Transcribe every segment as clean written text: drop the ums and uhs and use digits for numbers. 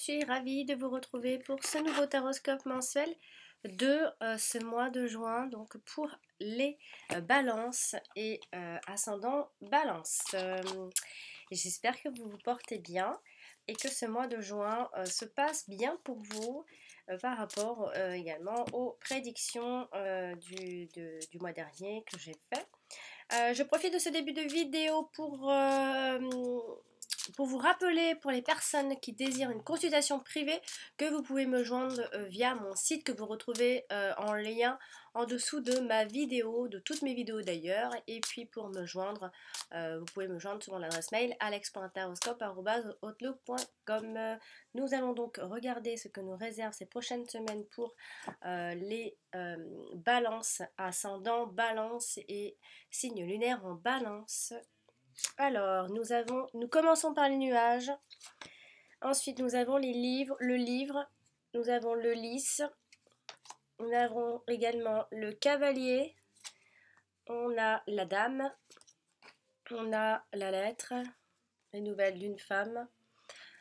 suis ravie de vous retrouver pour ce nouveau taroscope mensuel de ce mois de juin, donc pour les balances et ascendant balance. J'espère que vous vous portez bien et que ce mois de juin se passe bien pour vous par rapport également aux prédictions du mois dernier que j'ai fait. Je profite de ce début de vidéo pour vous rappeler, pour les personnes qui désirent une consultation privée, que vous pouvez me joindre via mon site que vous retrouvez en lien en dessous de ma vidéo, de toutes mes vidéos d'ailleurs. Et puis pour me joindre, vous pouvez me joindre sur mon adresse mail alex.taroscope@outlook.com. Nous allons donc regarder ce que nous réserve ces prochaines semaines pour les balances, ascendant, balance et signe lunaire en balance. Alors, nous commençons par les nuages. Ensuite, nous avons le livre. Nous avons le lys. Nous avons également le cavalier. On a la dame. On a la lettre. Les nouvelles d'une femme.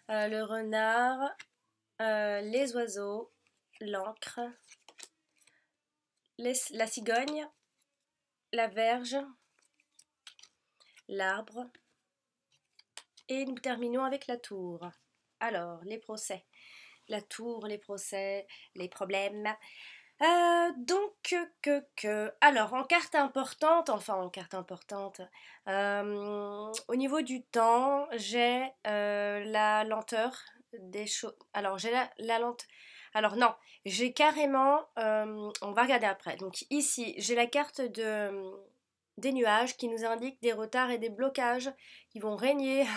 Le renard. Les oiseaux. L'encre. La cigogne. La verge. L'arbre. Et nous terminons avec la tour. Alors, les procès. La tour, les procès, les problèmes. Alors, en carte importante, au niveau du temps, j'ai la lenteur des choses. Alors, j'ai la lenteur. Alors, non, j'ai carrément. On va regarder après. Donc, ici, j'ai la carte des nuages qui nous indiquent des retards et des blocages qui vont régner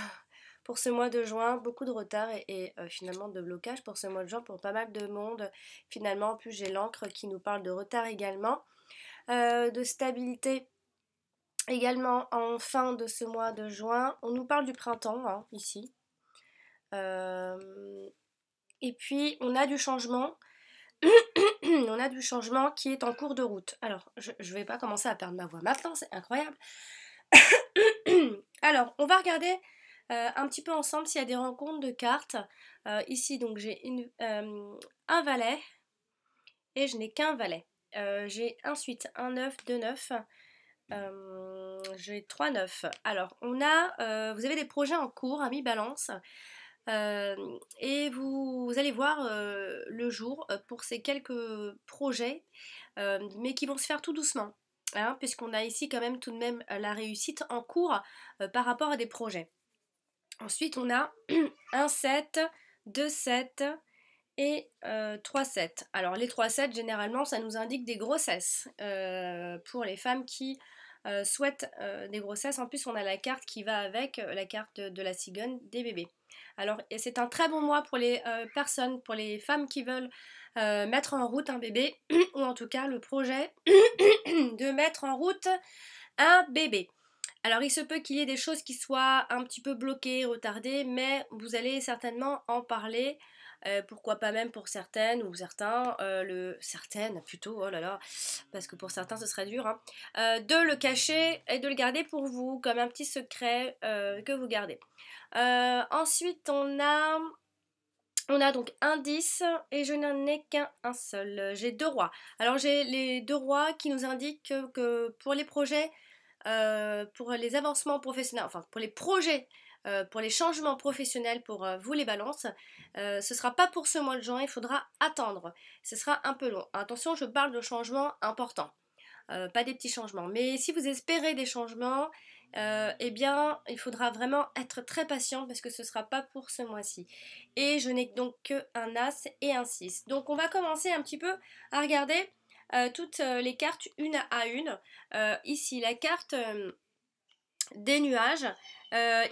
pour ce mois de juin. Beaucoup de retards et finalement de blocages pour ce mois de juin pour pas mal de monde. Finalement, en plus j'ai l'encre qui nous parle de retard également, de stabilité également en fin de ce mois de juin. On nous parle du printemps hein, ici. Et puis on a du changement. On a du changement qui est en cours de route. Alors, je vais pas commencer à perdre ma voix maintenant, c'est incroyable. Alors, on va regarder un petit peu ensemble s'il y a des rencontres de cartes. Ici, donc, j'ai un valet et je n'ai qu'un valet. J'ai ensuite un 9, 2 9. J'ai 3 9. Alors, vous avez des projets en cours, amis balance. Et vous allez voir le jour pour ces quelques projets, mais qui vont se faire tout doucement, hein, puisqu'on a ici quand même tout de même la réussite en cours par rapport à des projets. Ensuite, on a un 7, 2 7 et 3 7. Alors, les 3 7, généralement, ça nous indique des grossesses pour les femmes qui souhaitent des grossesses. En plus, on a la carte qui va avec, la carte de la cigogne des bébés. Alors, c'est un très bon mois pour les personnes, pour les femmes qui veulent mettre en route un bébé, ou en tout cas le projet de mettre en route un bébé. Alors, il se peut qu'il y ait des choses qui soient un petit peu bloquées, retardées, mais vous allez certainement en parler. Pourquoi pas même pour certaines ou certains, certaines plutôt, oh là là, parce que pour certains ce serait dur, hein, de le cacher et de le garder pour vous, comme un petit secret que vous gardez. Ensuite, on a donc un 10 et je n'en ai qu'un seul. J'ai 2 rois. Alors, j'ai les 2 rois qui nous indiquent que pour les projets, pour les avancements professionnels, enfin pour les projets, pour les changements professionnels pour vous les balances, ce sera pas pour ce mois de juin, il faudra attendre. Ce sera un peu long. Attention, je parle de changements importants, pas des petits changements. Mais si vous espérez des changements, eh bien, il faudra vraiment être très patient parce que ce sera pas pour ce mois-ci. Et je n'ai donc qu'un As et un 6. Donc on va commencer un petit peu à regarder toutes les cartes une à une. Ici, la carte des nuages.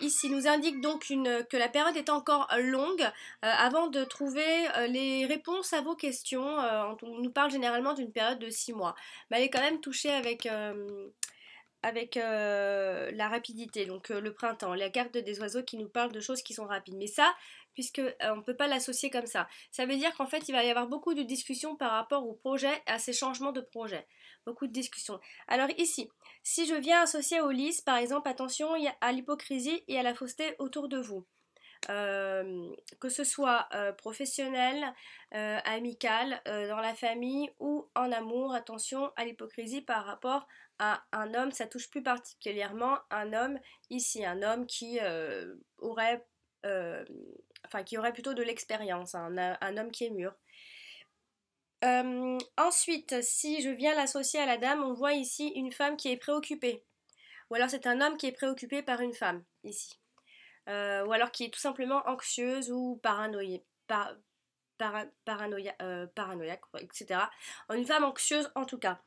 Ici nous indique donc que la période est encore longue avant de trouver les réponses à vos questions. On nous parle généralement d'une période de 6 mois. Mais elle est quand même touchée avec la rapidité, donc le printemps, la carte des oiseaux qui nous parle de choses qui sont rapides. Mais ça, puisque on ne peut pas l'associer comme ça veut dire qu'en fait il va y avoir beaucoup de discussions par rapport au projet, à ces changements de projet. Beaucoup de discussions. Alors ici, si je viens associer au lys, par exemple, attention à l'hypocrisie et à la fausseté autour de vous. que ce soit professionnel, amical, dans la famille ou en amour. Attention à l'hypocrisie par rapport à un homme, ça touche plus particulièrement un homme ici, un homme qui aurait, euh, enfin qui aurait plutôt de l'expérience, hein, un homme qui est mûr. Ensuite, si je viens l'associer à la dame, on voit ici une femme qui est préoccupée. Ou alors c'est un homme qui est préoccupé par une femme, ici. Ou alors qui est tout simplement anxieuse ou paranoïaque, etc. Une femme anxieuse en tout cas.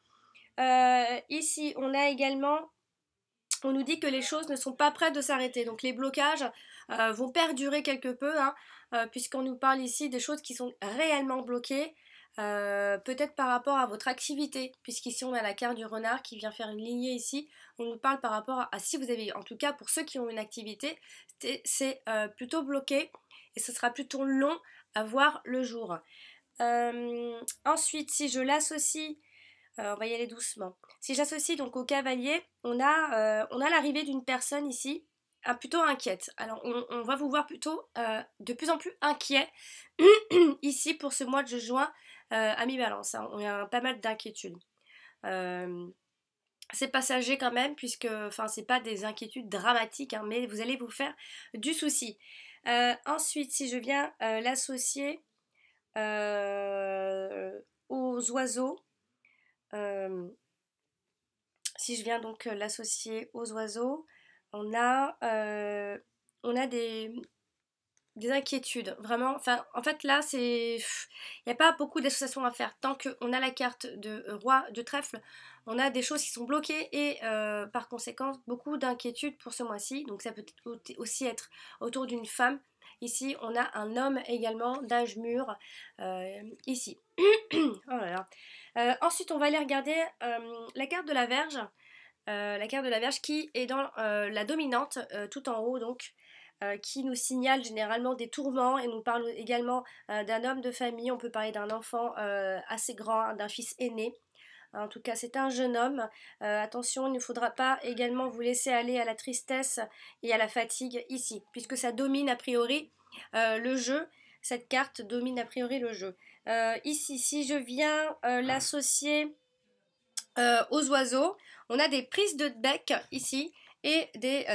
Ici, on a également, on nous dit que les choses ne sont pas prêtes de s'arrêter. Donc les blocages vont perdurer quelque peu, hein, puisqu'on nous parle ici des choses qui sont réellement bloquées. Peut-être par rapport à votre activité, puisqu'ici on a la carte du renard qui vient faire une lignée ici. On nous parle par rapport à si vous avez, en tout cas pour ceux qui ont une activité, c'est plutôt bloqué et ce sera plutôt long à voir le jour. Ensuite, si je l'associe, on va y aller doucement. Si j'associe donc au cavalier, on a l'arrivée d'une personne ici, plutôt inquiète. Alors on va vous voir plutôt de plus en plus inquiet ici pour ce mois de juin à mi-balance. Hein. On a pas mal d'inquiétudes. C'est passager quand même, puisque enfin c'est pas des inquiétudes dramatiques, hein, mais vous allez vous faire du souci. Ensuite, si je viens l'associer aux oiseaux, euh, si je viens donc l'associer aux oiseaux, on a, euh, on a des inquiétudes, vraiment. Enfin, en fait, là, il n'y a pas beaucoup d'associations à faire. Tant qu'on a la carte de roi de trèfle, on a des choses qui sont bloquées et par conséquent, beaucoup d'inquiétudes pour ce mois-ci. Donc, ça peut aussi être autour d'une femme. Ici, on a un homme également d'âge mûr, ici. Oh là là. Ensuite, on va aller regarder la carte de la Vierge. La carte de la Vierge qui est dans la dominante, tout en haut donc, qui nous signale généralement des tourments et nous parle également d'un homme de famille. On peut parler d'un enfant assez grand, d'un fils aîné. En tout cas, c'est un jeune homme. Attention, il ne faudra pas également vous laisser aller à la tristesse et à la fatigue ici, puisque ça domine a priori le jeu. Cette carte domine a priori le jeu. Ici, si je viens l'associer aux oiseaux, on a des prises de bec ici et des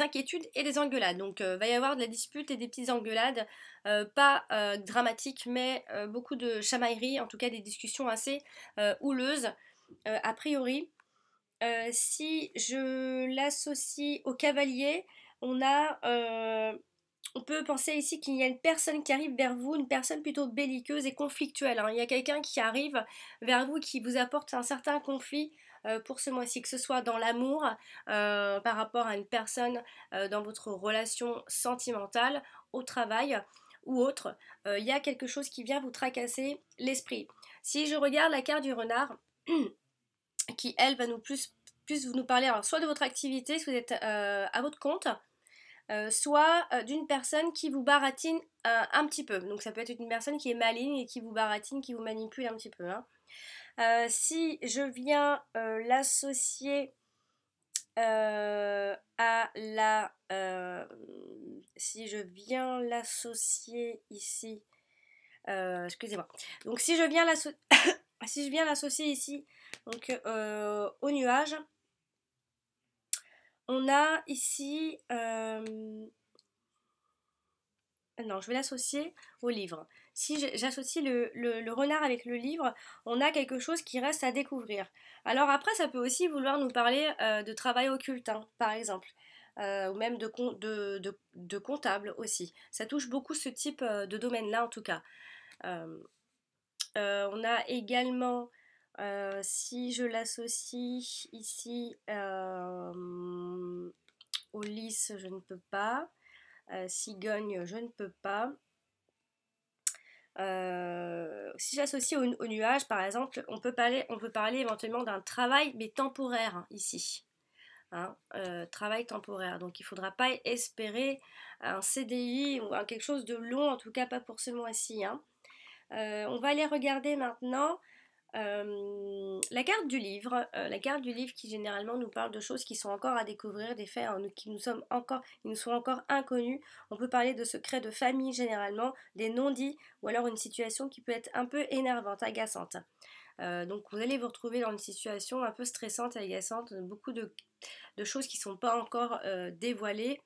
inquiétudes et des engueulades. Donc va y avoir de la dispute et des petites engueulades, pas dramatiques, mais beaucoup de chamailleries, en tout cas des discussions assez houleuses, a priori. Si je l'associe au cavalier, on peut penser ici qu'il y a une personne qui arrive vers vous, une personne plutôt belliqueuse et conflictuelle. Hein. Il y a quelqu'un qui arrive vers vous qui vous apporte un certain conflit pour ce mois-ci, que ce soit dans l'amour, par rapport à une personne dans votre relation sentimentale, au travail ou autre. Il y a quelque chose qui vient vous tracasser l'esprit. Si je regarde la carte du renard, qui elle va plus nous parler alors, soit de votre activité, si vous êtes à votre compte, soit d'une personne qui vous baratine un petit peu. Donc ça peut être une personne qui est maligne et qui vous baratine, qui vous manipule un petit peu. Hein. Si je viens l'associer à la... si je viens l'associer ici... excusez-moi. Donc si je viens l'associer ici donc, au nuage, on a ici... non, je vais l'associer au livre. Si j'associe le renard avec le livre, on a quelque chose qui reste à découvrir. Alors après, ça peut aussi vouloir nous parler de travail occulte, hein, par exemple, ou même de comptable aussi. Ça touche beaucoup ce type de domaine-là, en tout cas. On a également, si je l'associe ici au lys, je ne peux pas. Cigogne, je ne peux pas. Si j'associe au nuage, par exemple, on peut parler éventuellement d'un travail, mais temporaire, hein, ici. Hein, travail temporaire. Donc il ne faudra pas espérer un CDI ou quelque chose de long, en tout cas pas pour ce mois-ci. Hein. On va aller regarder maintenant la carte du livre qui généralement nous parle de choses qui sont encore à découvrir, des faits qui nous sont encore inconnus. On peut parler de secrets de famille généralement, des non-dits ou alors une situation qui peut être un peu énervante, agaçante. Donc vous allez vous retrouver dans une situation un peu stressante et agaçante, beaucoup de choses qui ne sont pas encore dévoilées.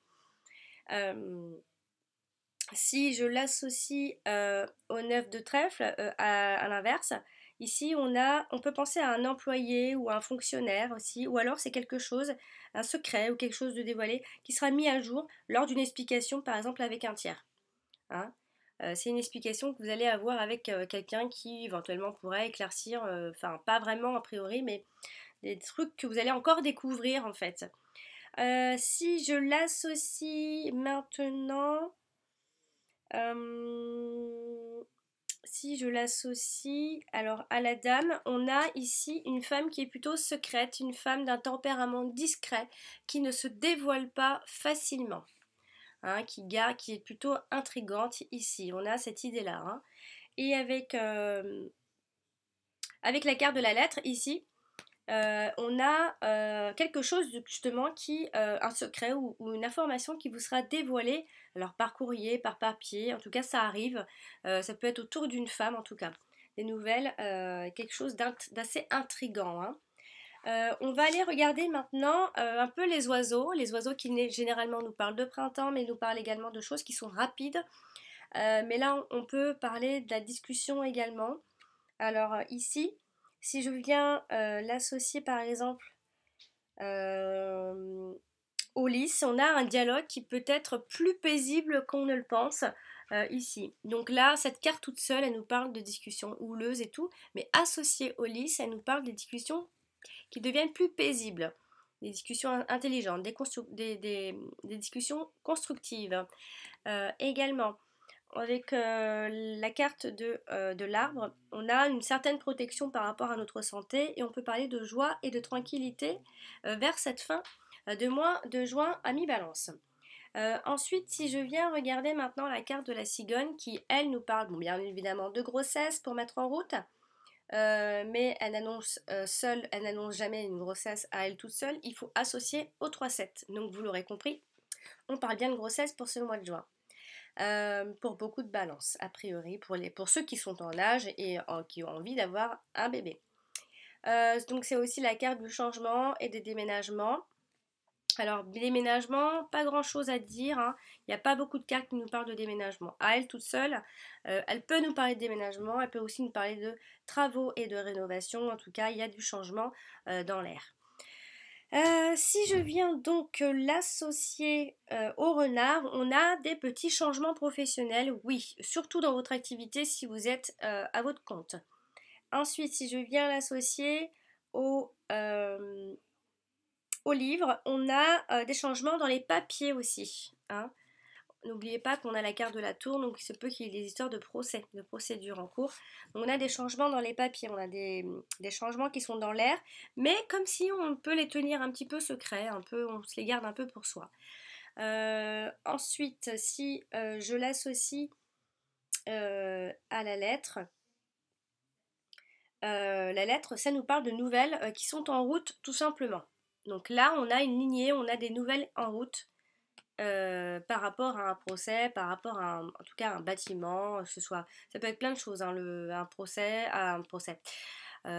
Si je l'associe au 9 de trèfle, à l'inverse, ici on peut penser à un employé ou à un fonctionnaire aussi, ou alors c'est quelque chose, un secret ou quelque chose de dévoilé qui sera mis à jour lors d'une explication par exemple avec un tiers. Hein. C'est une explication que vous allez avoir avec quelqu'un qui éventuellement pourrait éclaircir, enfin pas vraiment a priori, mais des trucs que vous allez encore découvrir en fait. Si je l'associe maintenant, euh, si je l'associe alors à la dame, on a ici une femme qui est plutôt secrète, une femme d'un tempérament discret, qui ne se dévoile pas facilement, hein, qui est plutôt intrigante ici. On a cette idée-là. Hein. Et avec la carte de la lettre ici, on a quelque chose justement un secret ou une information qui vous sera dévoilée, alors par courrier, par papier, en tout cas ça arrive, ça peut être autour d'une femme en tout cas, des nouvelles, quelque chose d'assez intrigant. Hein. On va aller regarder maintenant un peu les oiseaux qui généralement nous parlent de printemps, mais nous parlent également de choses qui sont rapides. Mais là on peut parler de la discussion également. Alors ici, si je viens l'associer par exemple euh, au lys, on a un dialogue qui peut être plus paisible qu'on ne le pense ici. Donc là, cette carte toute seule, elle nous parle de discussions houleuses et tout, mais associée au lys, elle nous parle des discussions qui deviennent plus paisibles, des discussions intelligentes, des discussions constructives. Également, avec la carte de l'arbre, on a une certaine protection par rapport à notre santé et on peut parler de joie et de tranquillité vers cette fin de mois de juin à mi-balance. Ensuite, si je viens regarder maintenant la carte de la cigogne qui, elle, nous parle bon, bien évidemment de grossesse pour mettre en route, mais elle annonce seule, elle n'annonce jamais une grossesse à elle toute seule, il faut associer au 3-7. Donc vous l'aurez compris, on parle bien de grossesse pour ce mois de juin. Pour beaucoup de balances, a priori, pour ceux qui sont en âge et qui ont envie d'avoir un bébé. Donc c'est aussi la carte du changement et des déménagements. Alors, déménagement, pas grand chose à dire. Hein. Il n'y a pas beaucoup de cartes qui nous parlent de déménagement. À elle toute seule, elle peut nous parler de déménagement, elle peut aussi nous parler de travaux et de rénovation. En tout cas, il y a du changement dans l'air. Si je viens donc l'associer au renard, on a des petits changements professionnels, oui, surtout dans votre activité si vous êtes à votre compte. Ensuite, si je viens l'associer au livre, on a des changements dans les papiers aussi. Hein. N'oubliez pas qu'on a la carte de la tour, donc il se peut qu'il y ait des histoires de procès, de procédures en cours. Donc on a des changements dans les papiers, on a des changements qui sont dans l'air, mais comme si on peut les tenir un petit peu secrets, on se les garde un peu pour soi. Ensuite, si je l'associe à la lettre, ça nous parle de nouvelles qui sont en route tout simplement. Donc là, on a une lignée, on a des nouvelles en route. Par rapport à un procès, par rapport à en tout cas un bâtiment, ça peut être plein de choses, hein, un procès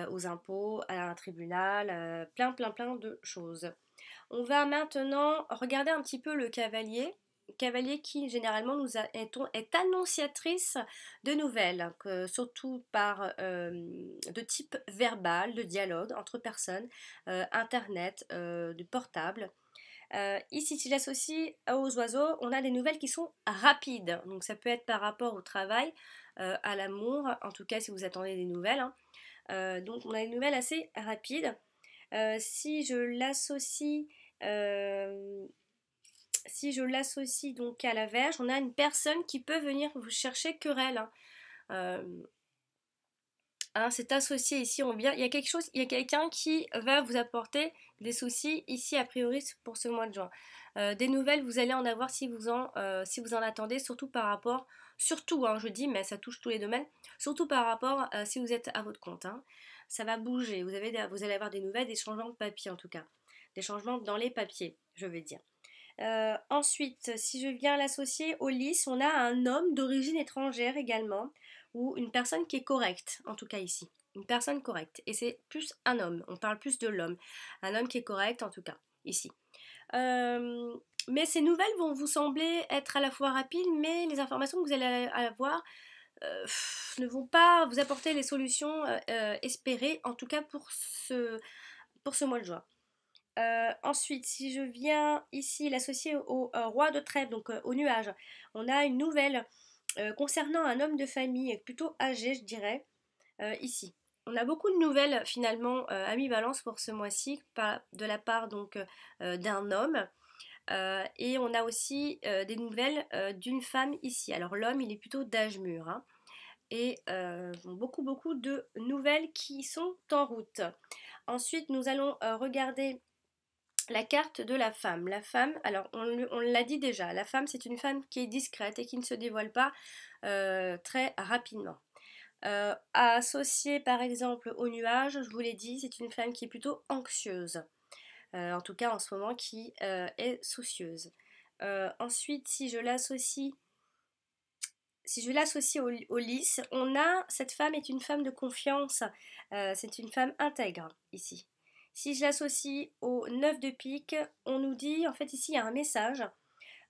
aux impôts, à un tribunal, plein de choses. On va maintenant regarder un petit peu le cavalier qui généralement est annonciatrice de nouvelles, surtout de type verbal, de dialogue entre personnes, internet, de portable. Ici, si j'associe aux oiseaux, on a des nouvelles qui sont rapides. Donc ça peut être par rapport au travail, à l'amour, en tout cas si vous attendez des nouvelles. Hein. Donc on a des nouvelles assez rapides. Si je l'associe euh, si je l'associe donc à la Vierge, on a une personne qui peut venir vous chercher querelle. Hein. Hein, c'est associé ici, il y a quelqu'un qui va vous apporter des soucis ici a priori pour ce mois de juin. Des nouvelles, vous allez en avoir si vous en attendez, surtout, hein, je dis, mais ça touche tous les domaines, surtout par rapport si vous êtes à votre compte. Hein. ça va bouger. Vous allez avoir des nouvelles, des changements de papier en tout cas. Des changements dans les papiers, je veux dire. Ensuite, si je viens l'associer au lys, on a un homme d'origine étrangère également, ou une personne qui est correcte, en tout cas ici. Une personne correcte. Et c'est plus un homme, on parle plus de l'homme. Un homme qui est correct, en tout cas, ici. Mais ces nouvelles vont vous sembler être à la fois rapides, mais les informations que vous allez avoir ne vont pas vous apporter les solutions espérées, en tout cas pour ce mois de juin. Ensuite, si je viens ici l'associer au roi de trèfle, donc au nuage, on a une nouvelle concernant un homme de famille plutôt âgé, je dirais, ici. On a beaucoup de nouvelles finalement à mi-balance pour ce mois-ci, de la part donc d'un homme. Et on a aussi des nouvelles d'une femme ici. Alors l'homme, il est plutôt d'âge mûr, hein, et beaucoup de nouvelles qui sont en route. Ensuite, nous allons regarder la carte de la femme. La femme, alors on l'a dit déjà, la femme c'est une femme qui est discrète et qui ne se dévoile pas très rapidement. Associée par exemple au nuage, je vous l'ai dit, c'est une femme qui est plutôt anxieuse. En tout cas en ce moment qui est soucieuse. Ensuite, si je l'associe au lys, cette femme est une femme de confiance, c'est une femme intègre ici. Si je l'associe au 9 de pique, on nous dit, en fait ici il y a un message,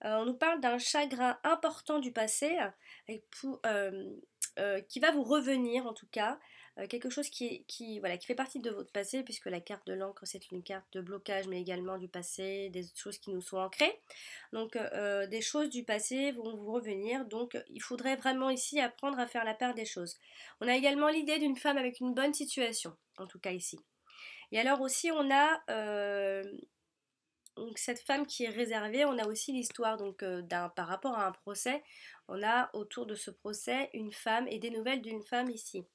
on nous parle d'un chagrin important du passé qui va vous revenir en tout cas, quelque chose qui fait partie de votre passé, puisque la carte de l'encre c'est une carte de blocage mais également du passé, des choses qui nous sont ancrées. Donc des choses du passé vont vous revenir, donc il faudrait vraiment ici apprendre à faire la part des choses. On a également l'idée d'une femme avec une bonne situation, en tout cas ici. Et alors aussi on a donc cette femme qui est réservée, on a aussi l'histoire donc par rapport à un procès. On a autour de ce procès une femme et des nouvelles d'une femme ici.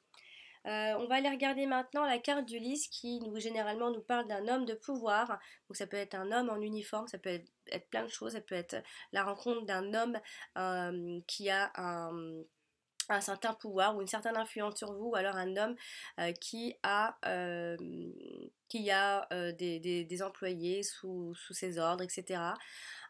On va aller regarder maintenant la carte du lys qui généralement nous parle d'un homme de pouvoir. Donc ça peut être un homme en uniforme, ça peut être plein de choses, ça peut être la rencontre d'un homme qui a un certain pouvoir ou une certaine influence sur vous, ou alors un homme qui a des employés sous ses ordres, etc.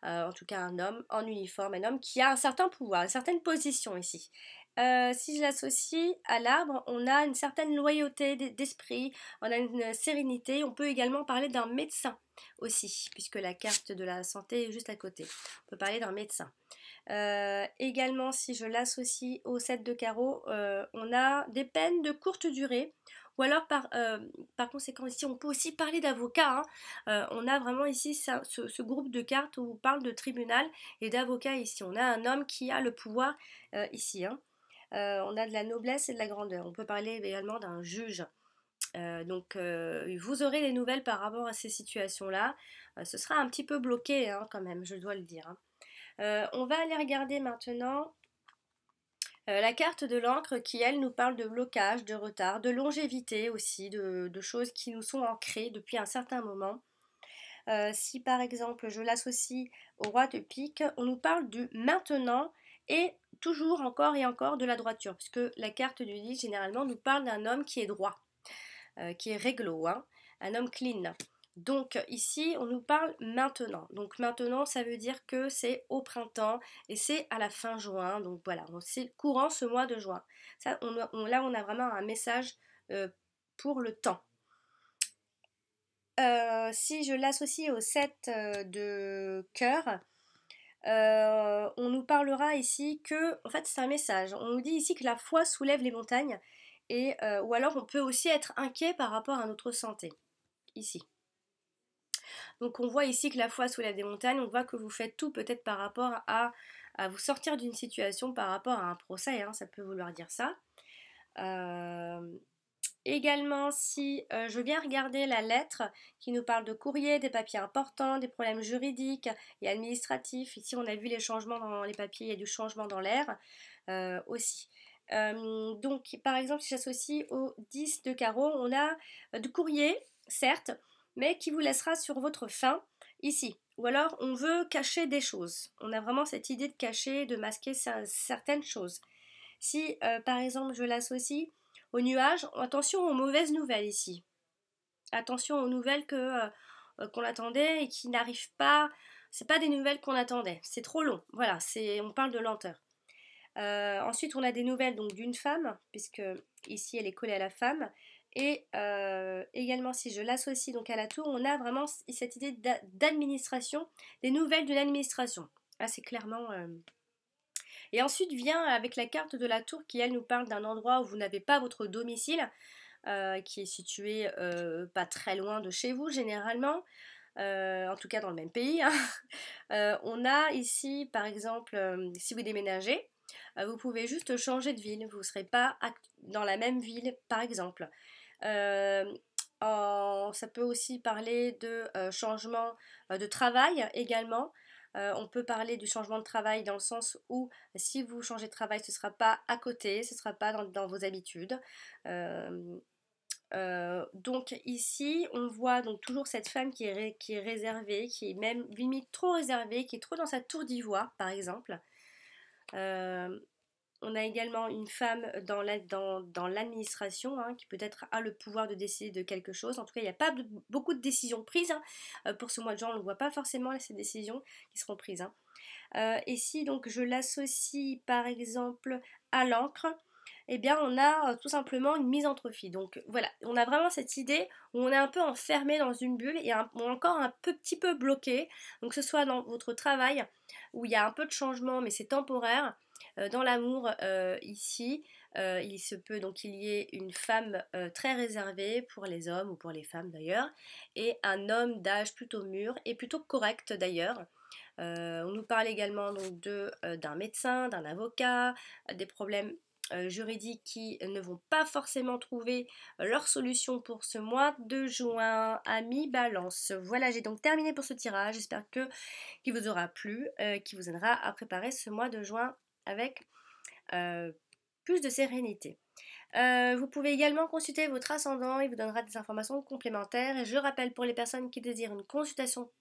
En tout cas un homme en uniforme, un homme qui a un certain pouvoir, une certaine position ici. Si je l'associe à l'arbre, on a une certaine loyauté d'esprit, on a une sérénité, on peut également parler d'un médecin aussi, puisque la carte de la santé est juste à côté. On peut parler d'un médecin. Également, si je l'associe au 7 de carreau, on a des peines de courte durée. Ou alors, par conséquent, ici, on peut aussi parler d'avocat. Hein. On a vraiment ici ce groupe de cartes où on parle de tribunal et d'avocat ici. On a un homme qui a le pouvoir ici. Hein. On a de la noblesse et de la grandeur. On peut parler également d'un juge. Donc vous aurez des nouvelles par rapport à ces situations-là. Ce sera un petit peu bloqué hein, quand même, je dois le dire. Hein. On va aller regarder maintenant la carte de l'encre qui, elle, nous parle de blocage, de retard, de longévité aussi, de choses qui nous sont ancrées depuis un certain moment. Si par exemple je l'associe au roi de pique, on nous parle du maintenant et toujours encore et encore de la droiture, puisque la carte du lit généralement nous parle d'un homme qui est droit, qui est réglo, hein, un homme clean. Donc ici, on nous parle maintenant. Donc maintenant, ça veut dire que c'est au printemps et c'est à la fin juin. Donc voilà, c'est courant ce mois de juin. Ça, là, on a vraiment un message pour le temps. Si je l'associe au 7 de cœur, on nous parlera ici que, en fait, c'est un message. On nous dit ici que la foi soulève les montagnes ou alors on peut aussi être inquiet par rapport à notre santé. Ici. Donc on voit ici que la foi soulève des montagnes, on voit que vous faites tout peut-être par rapport à vous sortir d'une situation par rapport à un procès, hein, ça peut vouloir dire ça. Également, si je viens regarder la lettre qui nous parle de courrier, des papiers importants, des problèmes juridiques et administratifs, ici on a vu les changements dans les papiers, il y a du changement dans l'air aussi. Donc par exemple si j'associe au 10 de carreau, on a du courrier, certes, mais qui vous laissera sur votre faim ici. Ou alors on veut cacher des choses. On a vraiment cette idée de cacher, de masquer certaines choses. Si par exemple je l'associe aux nuages. Attention aux mauvaises nouvelles ici. Attention aux nouvelles qu'on attendait et qui n'arrivent pas. C'est pas des nouvelles qu'on attendait. C'est trop long. Voilà, on parle de lenteur. Ensuite, on a des nouvelles donc d'une femme, puisque ici elle est collée à la femme. Et également, si je l'associe donc à la tour, on a vraiment cette idée d'administration, des nouvelles d'une administration. Là, c'est clairement. Et ensuite vient avec la carte de la tour qui, elle, nous parle d'un endroit où vous n'avez pas votre domicile, qui est situé pas très loin de chez vous, généralement. En tout cas dans le même pays. Hein. On a ici, par exemple, si vous déménagez, vous pouvez juste changer de ville. Vous ne serez pas dans la même ville, par exemple. Ça peut aussi parler de changement de travail également. On peut parler du changement de travail dans le sens où si vous changez de travail, ce ne sera pas à côté, ce ne sera pas dans vos habitudes. Donc ici, on voit donc toujours cette femme qui est réservée, qui est même limite trop réservée, qui est trop dans sa tour d'ivoire, par exemple. On a également une femme dans l'administration hein, qui peut-être a le pouvoir de décider de quelque chose. En tout cas, il n'y a pas beaucoup de décisions prises. Hein. Pour ce mois de juin, on ne voit pas forcément ces décisions qui seront prises. Hein. Et si donc je l'associe par exemple à l'encre, eh bien on a tout simplement une misanthropie. Donc voilà, on a vraiment cette idée où on est un peu enfermé dans une bulle et encore un petit peu bloqué. Donc que ce soit dans votre travail où il y a un peu de changement mais c'est temporaire. Dans l'amour ici, il se peut donc qu'il y ait une femme très réservée pour les hommes ou pour les femmes d'ailleurs et un homme d'âge plutôt mûr et plutôt correct d'ailleurs. On nous parle également donc d'un médecin, d'un avocat, des problèmes juridiques qui ne vont pas forcément trouver leur solution pour ce mois de juin. Amis Balance. Voilà, j'ai donc terminé pour ce tirage. J'espère qu'il vous aura plu, qu'il vous aidera à préparer ce mois de juin avec plus de sérénité. Vous pouvez également consulter votre ascendant, il vous donnera des informations complémentaires. Et je rappelle pour les personnes qui désirent une consultation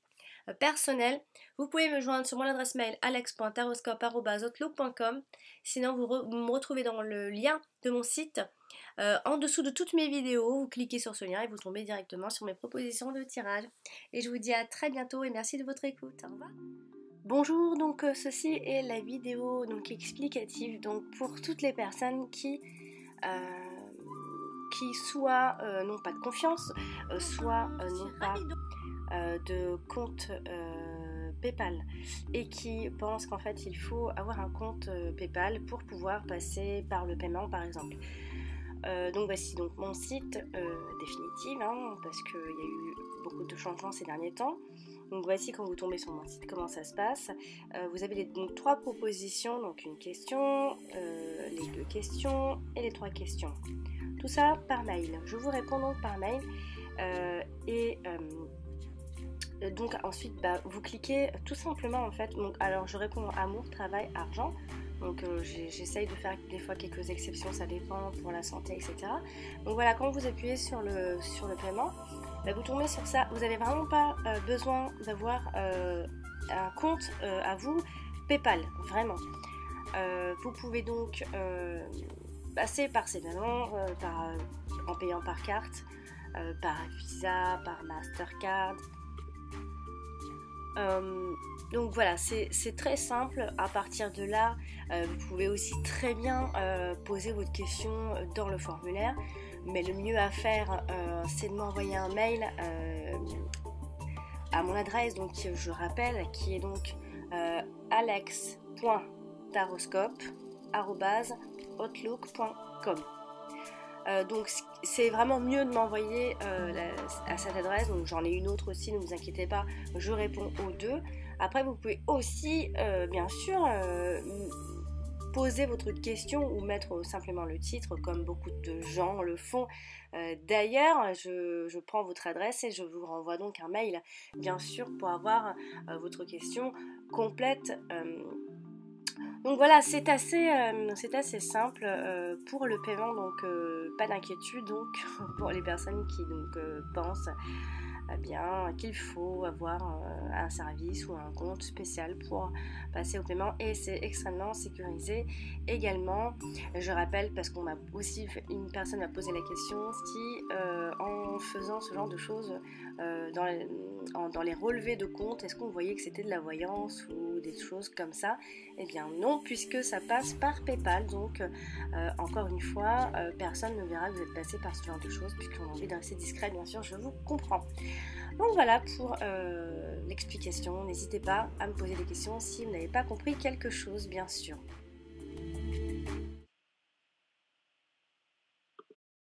personnelle, vous pouvez me joindre sur mon adresse mail alex.taroscope@outlook.com. Sinon, vous me retrouvez dans le lien de mon site. En dessous de toutes mes vidéos, vous cliquez sur ce lien et vous tombez directement sur mes propositions de tirage. Et je vous dis à très bientôt et merci de votre écoute. Au revoir. Bonjour, donc ceci est la vidéo donc explicative donc pour toutes les personnes qui soit n'ont pas de confiance, soit n'ont pas de compte PayPal et qui pensent qu'en fait il faut avoir un compte PayPal pour pouvoir passer par le paiement par exemple. Donc voici donc mon site définitif hein, parce qu'il y a eu beaucoup de changements ces derniers temps. Donc voici quand vous tombez sur mon site comment ça se passe. Vous avez donc 3 propositions, donc une question, les 2 questions et les 3 questions. Tout ça par mail. Je vous réponds donc par mail donc ensuite vous cliquez tout simplement en fait. Donc, alors je réponds amour, travail, argent. Donc j'essaye de faire des fois quelques exceptions, ça dépend pour la santé, etc. Donc voilà, quand vous appuyez sur le paiement, vous tombez sur ça. Vous n'avez vraiment pas besoin d'avoir un compte à vous PayPal, vraiment. Vous pouvez donc passer par ces paiements en payant par carte, par Visa, par Mastercard. Donc voilà, c'est très simple. À partir de là, vous pouvez aussi très bien poser votre question dans le formulaire. Mais le mieux à faire, c'est de m'envoyer un mail à mon adresse, donc je rappelle, qui est donc alex.taroscope@outlook.com. Donc c'est vraiment mieux de m'envoyer à cette adresse. Donc j'en ai une autre aussi, ne vous inquiétez pas, je réponds aux 2. Après vous pouvez aussi bien sûr poser votre question ou mettre simplement le titre comme beaucoup de gens le font. D'ailleurs je prends votre adresse et je vous renvoie donc un mail bien sûr pour avoir votre question complète. Donc voilà, c'est assez simple pour le paiement, donc pas d'inquiétude donc pour les personnes qui donc pensent eh bien qu'il faut avoir un service ou un compte spécial pour passer au paiement, et c'est extrêmement sécurisé également. Je rappelle, parce qu'on m'a aussi une personne m'a posé la question, si en faisant ce genre de choses dans les relevés de compte, est-ce qu'on voyait que c'était de la voyance ou des choses comme ça? Eh bien non, puisque ça passe par PayPal, donc encore une fois, personne ne verra que vous êtes passé par ce genre de choses, puisqu'on a envie de rester discret, bien sûr, je vous comprends. Donc voilà pour l'explication. N'hésitez pas à me poser des questions si vous n'avez pas compris quelque chose, bien sûr.